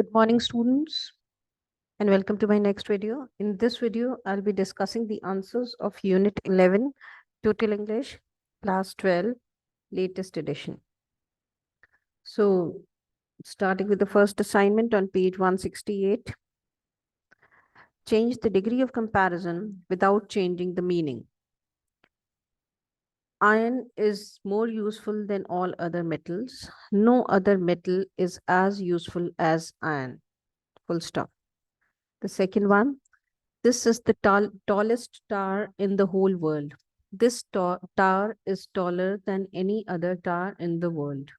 Good morning, students, and welcome to my next video. In this video, I'll be discussing the answers of Unit 11, Total English, Class 12, latest edition. So, starting with the first assignment on page 168, change the degree of comparison without changing the meaning. Iron is more useful than all other metals. No other metal is as useful as iron. Full stop. The second one, this is the tallest tower in the whole world. This tower is taller than any other tower in the world.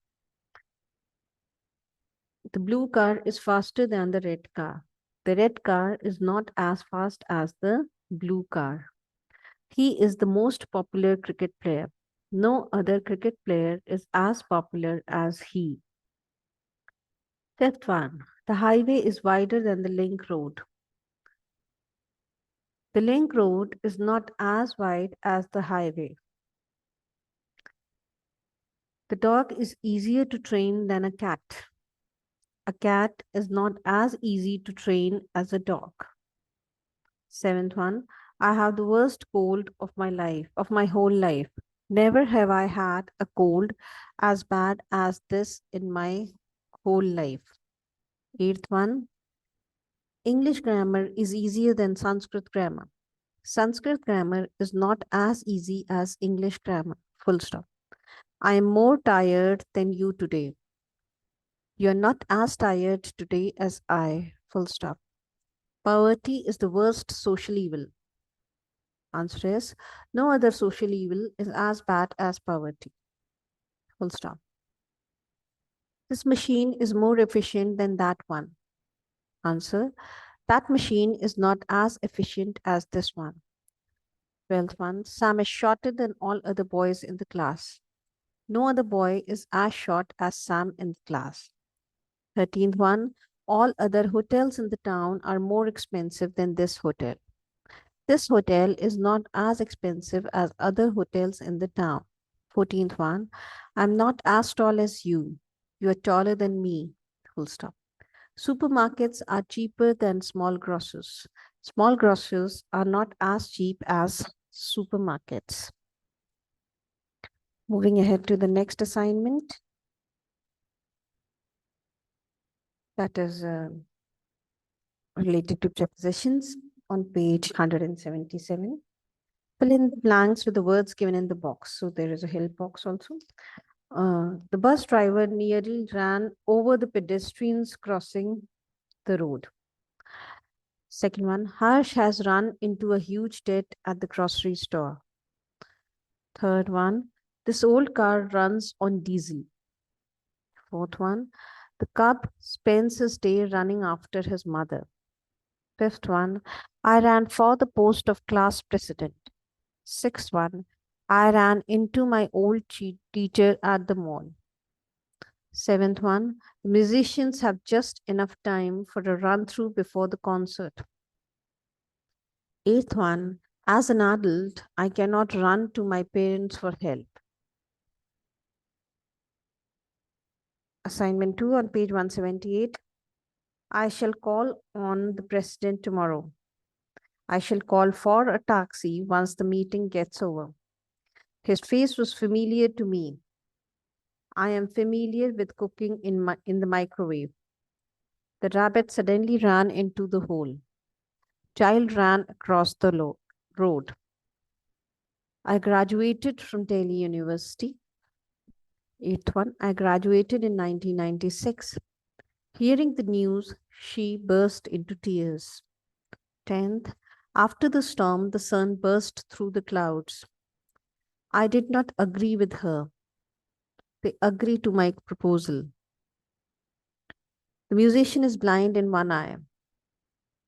The blue car is faster than the red car. The red car is not as fast as the blue car. He is the most popular cricket player. No other cricket player is as popular as he. Fifth one, the highway is wider than the link road. The link road is not as wide as the highway. The dog is easier to train than a cat. A cat is not as easy to train as a dog. Seventh one, I have the worst cold of my whole life. Never have I had a cold as bad as this in my whole life. Eighth one, English grammar is easier than Sanskrit grammar. Sanskrit grammar is not as easy as English grammar. Full stop. I am more tired than you today. You are not as tired today as I. Full stop. Poverty is the worst social evil. Answer is no other social evil is as bad as poverty. Full stop. This machine is more efficient than that one. Answer, that machine is not as efficient as this one. 12th one, Sam is shorter than all other boys in the class. No other boy is as short as Sam in the class. 13th one, all other hotels in the town are more expensive than this hotel. This hotel is not as expensive as other hotels in the town. 14th one, I'm not as tall as you. You are taller than me. Full stop. Supermarkets are cheaper than small grocers. Small grocers are not as cheap as supermarkets. Moving ahead to the next assignment. That is related to prepositions on page 177. Fill in the blanks with the words given in the box. So there is a help box also. The bus driver nearly ran over the pedestrians crossing the road. Second one, Harsh has run into a huge debt at the grocery store. Third one, this old car runs on diesel. Fourth one, the cub spends his day running after his mother. Fifth one, I ran for the post of class president. Sixth one, I ran into my old teacher at the mall. Seventh one, musicians have just enough time for a run through before the concert. Eighth one, as an adult, I cannot run to my parents for help. Assignment 2 on page 178. I shall call on the president tomorrow. I shall call for a taxi once the meeting gets over. His face was familiar to me. I am familiar with cooking in the microwave. The rabbit suddenly ran into the hole. Child ran across the road. I graduated from Delhi University. Eighth one, I graduated in 1996. Hearing the news, she burst into tears. 10th, after the storm, the sun burst through the clouds. I did not agree with her. They agreed to my proposal. The musician is blind in one eye.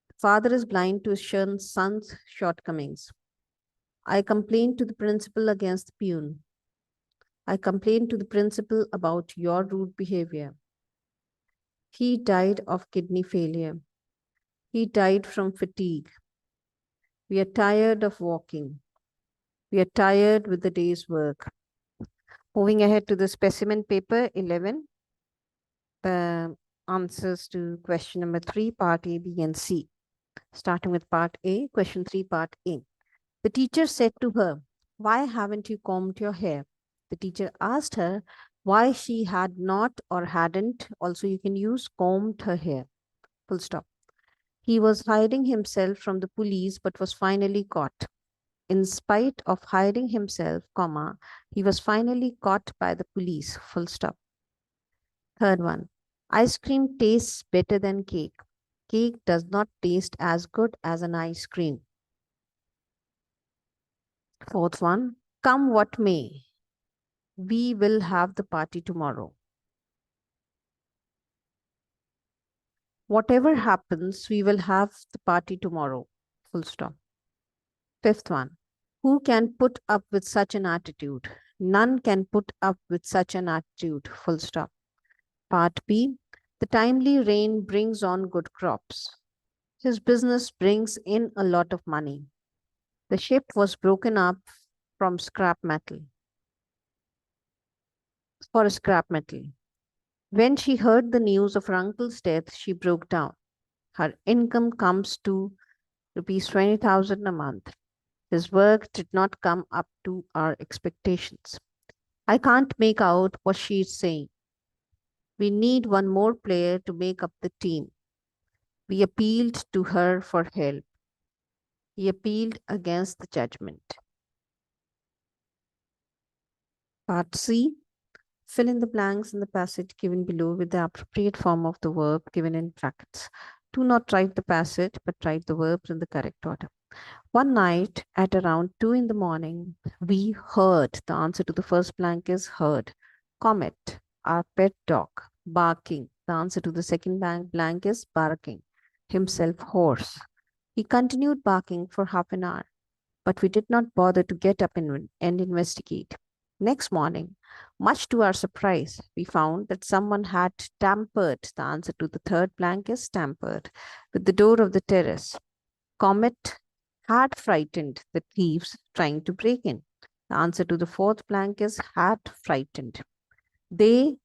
The father is blind to his son's shortcomings. I complained to the principal against the peon. I complained to the principal about your rude behavior. He died of kidney failure. He died from fatigue. We are tired of walking. We are tired with the day's work. Moving ahead to the specimen paper 11. answers to question number 3, part A, B, and C. Starting with part A, question 3, part A. The teacher said to her, "Why haven't you combed your hair?" The teacher asked her why she had not or hadn't. Also, you can use combed her hair. Full stop. He was hiding himself from the police but was finally caught. In spite of hiding himself, comma, he was finally caught by the police. Full stop. Third one. Ice cream tastes better than cake. Cake does not taste as good as an ice cream. Fourth one. Come what may, we will have the party tomorrow. Whatever happens, we will have the party tomorrow. Full stop. Fifth one. Who can put up with such an attitude? None can put up with such an attitude. Full stop. Part B. The timely rain brings on good crops. His business brings in a lot of money. The ship was broken up from scrap metal. For scrap metal. When she heard the news of her uncle's death, she broke down. Her income comes to rupees 20,000 a month. His work did not come up to our expectations. I can't make out what she is saying. We need one more player to make up the team. We appealed to her for help. He appealed against the judgment. Part C. Fill in the blanks in the passage given below with the appropriate form of the verb given in brackets. Do not write the passage, but write the verbs in the correct order. One night at around 2 in the morning, we heard, the answer to the first blank is heard, Comet, our pet dog, barking. The answer to the second blank is barking, himself hoarse. He continued barking for half an hour, but we did not bother to get up and investigate. Next morning, much to our surprise, we found that someone had tampered, the answer to the third blank is tampered, with the door of the terrace. Comet had frightened the thieves trying to break in. The answer to the fourth blank is had frightened. They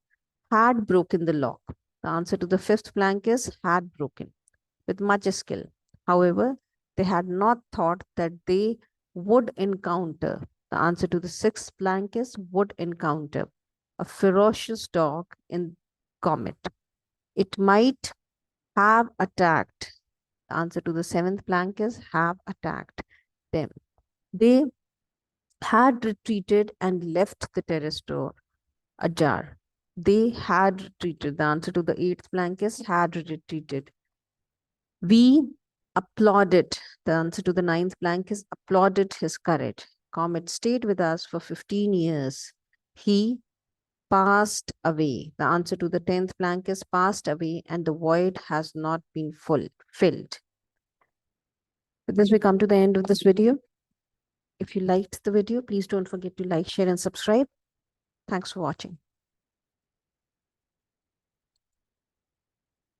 had broken the lock. The answer to the fifth blank is had broken with much skill. However, they had not thought that they would encounter. The answer to the sixth blank is would encounter a ferocious dog in Comet. It might have attacked. The answer to the seventh blank is have attacked them. They had retreated and left the terrace door ajar. They had retreated. The answer to the eighth blank is had retreated. We applauded. The answer to the ninth blank is applauded his courage. Comet stayed with us for 15 years. He passed away. The answer to the 10th blank is passed away and the void has not been filled. With this, we come to the end of this video. If you liked the video, please don't forget to like, share, and subscribe. Thanks for watching.